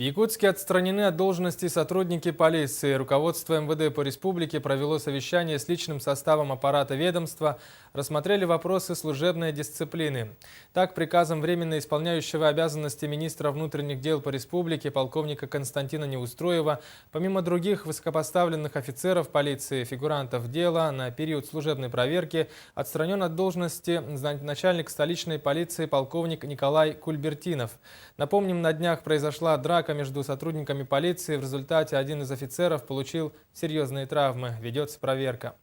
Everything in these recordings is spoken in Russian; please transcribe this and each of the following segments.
Якутске отстранены от должности сотрудники полиции. Руководство МВД по республике провело совещание с личным составом аппарата ведомства, рассмотрели вопросы служебной дисциплины. Так, приказом временно исполняющего обязанности министра внутренних дел по республике полковника Константина Неустроева, помимо других высокопоставленных офицеров полиции, фигурантов дела, на период служебной проверки отстранен от должности начальник столичной полиции полковник Николай Кульбертинов. Напомним, на днях произошла драка между сотрудниками полиции. В результате один из офицеров получил серьезные травмы. Ведется проверка.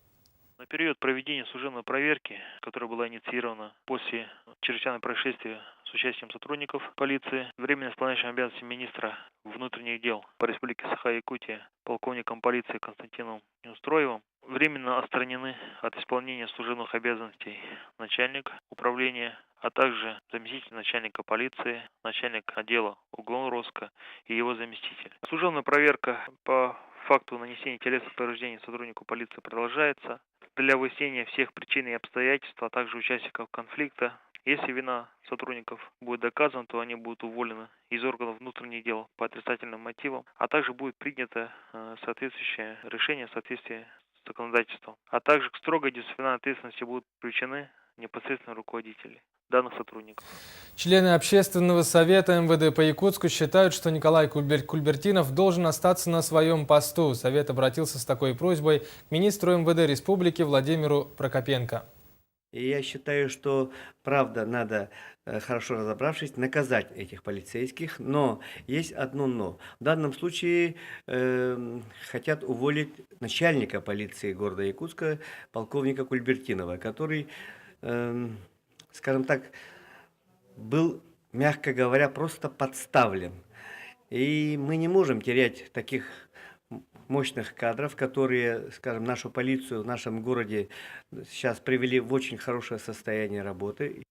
На период проведения служебной проверки, которая была инициирована после чрезвычайного происшествия с участием сотрудников полиции, временно исполняющим обязанности министра внутренних дел по республике Саха-Якутия полковником полиции Константином Неустроевым, временно отстранены от исполнения служебных обязанностей начальник управления, а также заместитель начальника полиции, начальник отдела уголовного розыска и его заместитель. Служебная проверка по факту нанесения телесных повреждений сотруднику полиции продолжается для выяснения всех причин и обстоятельств, а также участников конфликта. Если вина сотрудников будет доказана, то они будут уволены из органов внутренних дел по отрицательным мотивам, а также будет принято соответствующее решение в соответствии с законодательством. А также к строгой дисциплинарной ответственности будут привлечены непосредственно руководители данных сотрудников. Члены Общественного совета МВД по Якутску считают, что Николай Кульбертинов должен остаться на своем посту. Совет обратился с такой просьбой к министру МВД республики Владимиру Прокопенко. И я считаю, что правда надо, хорошо разобравшись, наказать этих полицейских. Но есть одно но. В данном случае хотят уволить начальника полиции города Якутска, полковника Кульбертинова, который, скажем так, был, мягко говоря, просто подставлен. И мы не можем терять таких мощных кадров, которые, скажем, нашу полицию в нашем городе сейчас привели в очень хорошее состояние работы.